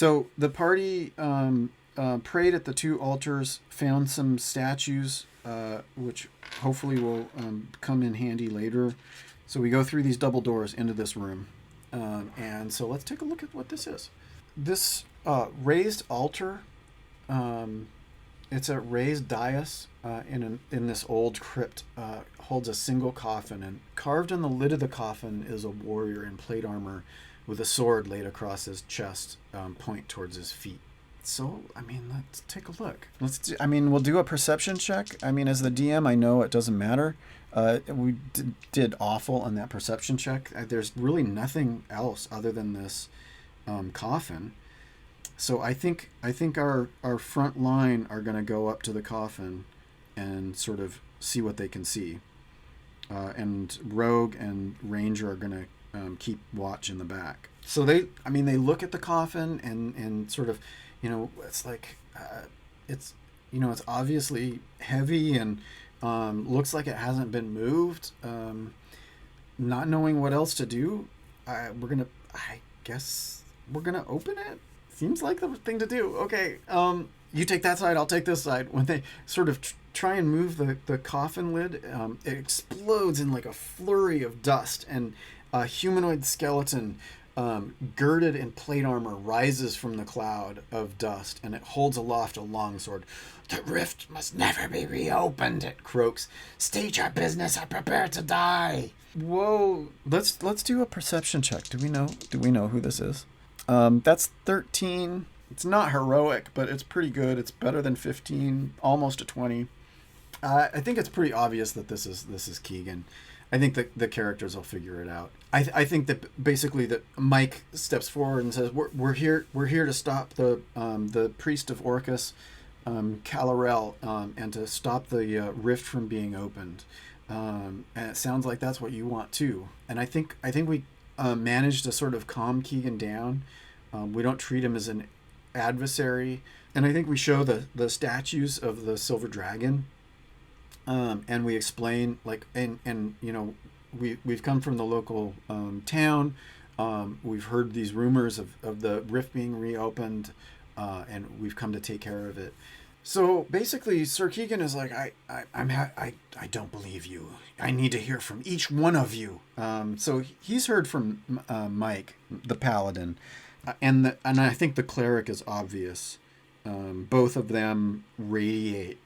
So the party prayed at the two altars, found some statues, which hopefully will come in handy later. So we go through these double doors into this room. And so let's take a look at what this is. This raised altar, it's a raised dais in this old crypt, holds a single coffin. And carved on the lid of the coffin is a warrior in plate armor with a sword laid across his chest, point towards his feet. So, let's take a look. We'll do a perception check. As the DM, I know it doesn't matter. We did awful on that perception check. There's really nothing else other than this coffin. So I think our front line are going to go up to the coffin and sort of see what they can see. And Rogue and Ranger are going to keep watch in the back. So they look at the coffin and sort of, it's like, it's obviously heavy and looks like it hasn't been moved. Not knowing what else to do, I guess we're gonna open it. Seems like the thing to do. Okay, you take that side, I'll take this side. When they sort of try and move the coffin lid, it explodes in like a flurry of dust, and a humanoid skeleton girded in plate armor rises from the cloud of dust, and it holds aloft a long sword. "The rift must never be reopened," it croaks. "State your business or prepare to die." Whoa. Let's do a perception check. Do we know who this is? That's 13. It's not heroic, but it's pretty good. It's better than 15, almost a 20. I think it's pretty obvious that this is Keegan. I think that the characters will figure it out. I think that basically that Mike steps forward and says, "We're here to stop the priest of Orcus, Calarel, and to stop the rift from being opened." And it sounds like that's what you want too. And I think we managed to sort of calm Keegan down. We don't treat him as an adversary, and I think we show the statues of the silver dragon. And we explain we've come from the local town. We've heard these rumors of the rift being reopened, and we've come to take care of it. So basically, Sir Keegan is like, I don't believe you. I need to hear from each one of you. So he's heard from Mike, the paladin, and I think the cleric is obvious. Both of them radiate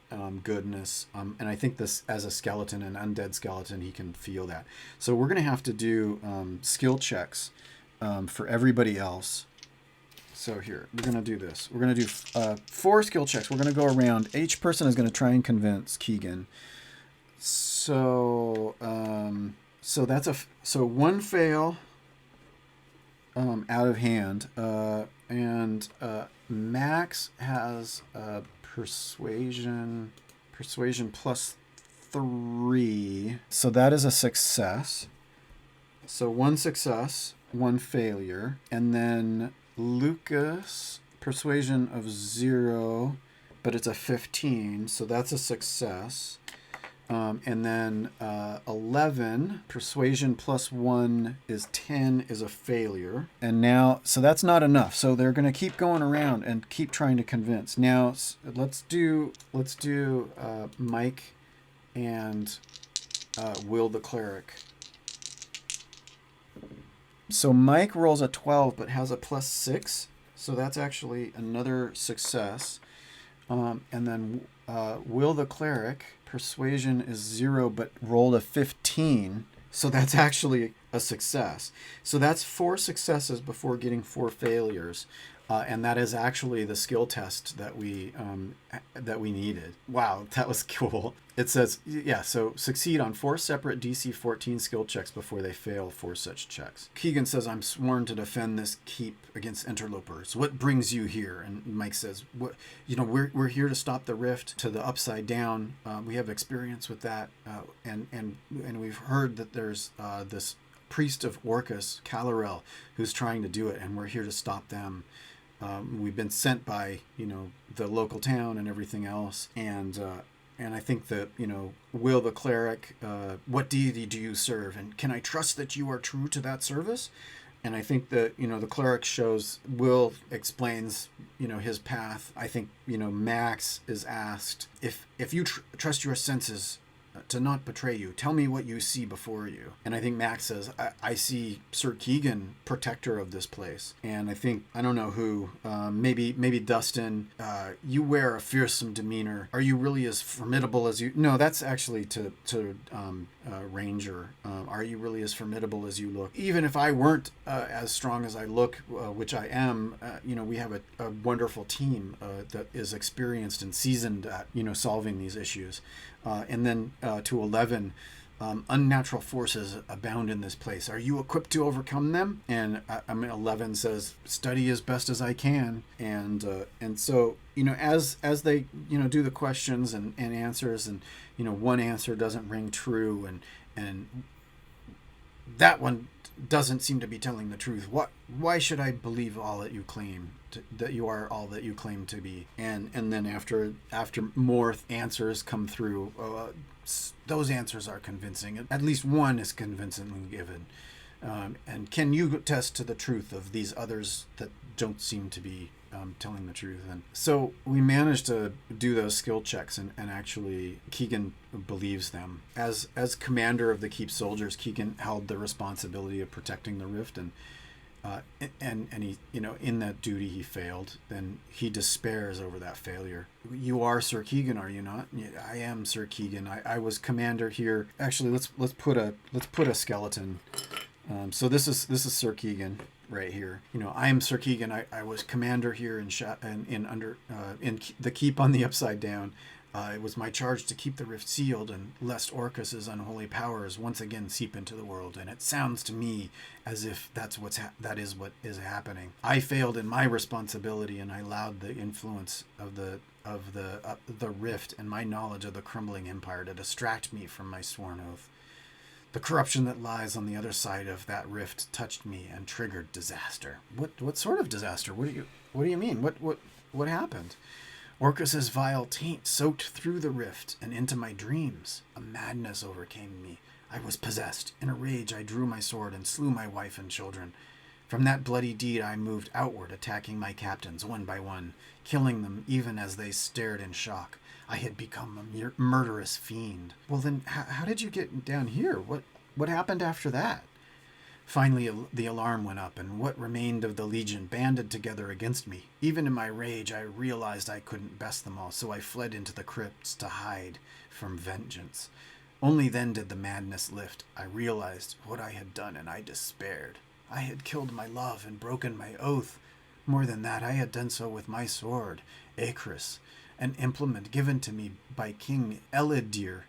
goodness, and I think this, as a skeleton, an undead skeleton, he can feel that. So we're going to have to do skill checks for everybody else. So here, we're going to do this. We're going to do 4 skill checks. We're going to go around. Each person is going to try and convince Keegan. So so one fail out of hand, and Max has persuasion +3, so that is a success. So 1 success, 1 failure, and then Lucas, persuasion of 0, but it's a 15, so that's a success. And then 11, persuasion +1 is 10, is a failure. And now, so that's not enough. So they're going to keep going around and keep trying to convince. Now, let's do Mike and Will the cleric. So Mike rolls a 12, but has a +6. So that's actually another success. And then Will the cleric, persuasion is 0, but rolled a 15. So that's actually a success. So that's 4 successes before getting 4 failures. And that is actually the skill test that we needed. Wow, that was cool. It says, so succeed on 4 separate DC 14 skill checks before they fail 4 such checks. Keegan says, "I'm sworn to defend this keep against interlopers. What brings you here?" And Mike says, we're here to stop the rift to the upside down. We have experience with that. And we've heard that there's this priest of Orcus, Calarel, who's trying to do it, and we're here to stop them. We've been sent by, the local town and everything else. And I think that, Will the cleric, what deity do you serve? And can I trust that you are true to that service? And I think that, the cleric shows, Will explains, his path. I think, Max is asked, if you trust your senses to not betray you, tell me what you see before you. And I think Max says, I see Sir Keegan, protector of this place. And I think, I don't know who, maybe Dustin, you wear a fearsome demeanor. Are you really as formidable as you... No, that's actually to Ranger. Are you really as formidable as you look? Even if I weren't as strong as I look, which I am, we have a wonderful team that is experienced and seasoned at, solving these issues. And then to 11, unnatural forces abound in this place. Are you equipped to overcome them? And 11 says, study as best as I can. And so, as they, do the questions and answers, and, one answer doesn't ring true, and that one doesn't seem to be telling the truth. Why should I believe all that you claim that you are all that you claim to be? And then after more answers come through, those answers are convincing. At least one is convincingly given. And can you attest to the truth of these others that don't seem to be telling the truth? And so we managed to do those skill checks, and actually Keegan believes them. As commander of the Keep soldiers, Keegan held the responsibility of protecting the rift, and he, in that duty he failed. Then he despairs over that failure. You are Sir Keegan, are you not? I am Sir Keegan. I was commander here. Actually, let's put a skeleton. So this is Sir Keegan right here. I am Sir Keegan. I was commander here in the Keep on the Upside Down. It was my charge to keep the rift sealed, and lest Orcus's unholy powers once again seep into the world. And it sounds to me as if that is what is happening. I failed in my responsibility, and I allowed the influence of the rift and my knowledge of the crumbling empire to distract me from my sworn oath. The corruption that lies on the other side of that rift touched me and triggered disaster. What sort of disaster? What do you mean? What happened? Orcus's vile taint soaked through the rift and into my dreams. A madness overcame me. I was possessed. In a rage, I drew my sword and slew my wife and children. From that bloody deed, I moved outward, attacking my captains one by one, killing them even as they stared in shock. I had become a murderous fiend. Well, then, how did you get down here? What happened after that? Finally, the alarm went up, and what remained of the Legion banded together against me. Even in my rage, I realized I couldn't best them all, so I fled into the crypts to hide from vengeance. Only then did the madness lift. I realized what I had done, and I despaired. I had killed my love and broken my oath. More than that, I had done so with my sword, Acris, an implement given to me by King Elidir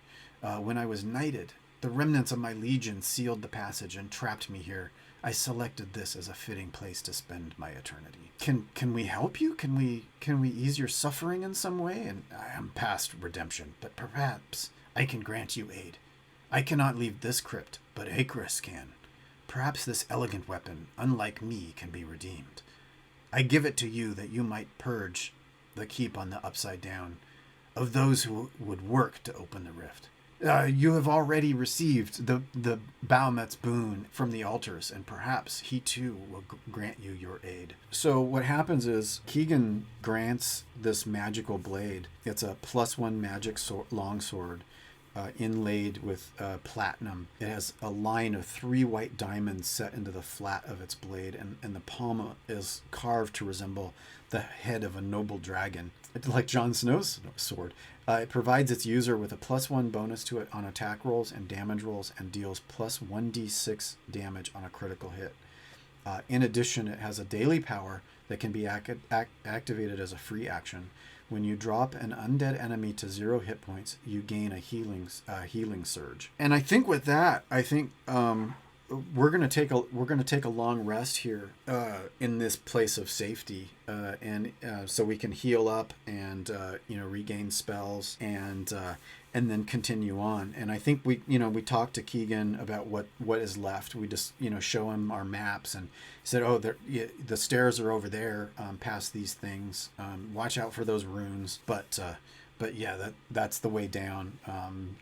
when I was knighted. The remnants of my legion sealed the passage and trapped me here. I selected this as a fitting place to spend my eternity. Can we help you? Can we ease your suffering in some way? And I am past redemption, but perhaps I can grant you aid. I cannot leave this crypt, but Acris can. Perhaps this elegant weapon, unlike me, can be redeemed. I give it to you that you might purge the Keep on the Upside Down of those who would work to open the rift. You have already received the Bahamut's boon from the altars, and perhaps he too will grant you your aid. So what happens is Keegan grants this magical blade. It's a +1 magic longsword, inlaid with platinum. It has a line of 3 white diamonds set into the flat of its blade, and the palm is carved to resemble the head of a noble dragon, like Jon Snow's sword. It provides its user with a +1 bonus to it on attack rolls and damage rolls, and deals +1d6 damage on a critical hit. In addition, it has a daily power that can be activated as a free action. When you drop an undead enemy to 0 hit points, you gain a healing surge. And I think with that, we're gonna take a long rest here in this place of safety, and so we can heal up and regain spells and then continue on. And I think we talked to Keegan about what is left. We just show him our maps and said, oh, the stairs are over there, past these things. Watch out for those runes, but yeah, that's the way down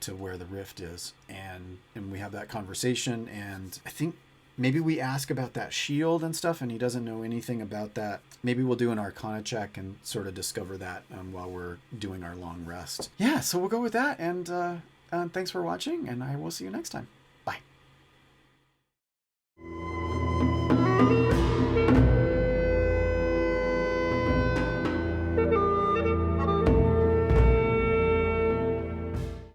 to where the rift is, and we have that conversation, and I think maybe we ask about that shield and stuff, and he doesn't know anything about that. Maybe we'll do an Arcana check and sort of discover that while we're doing our long rest. Yeah, so we'll go with that, and thanks for watching, and I will see you next time.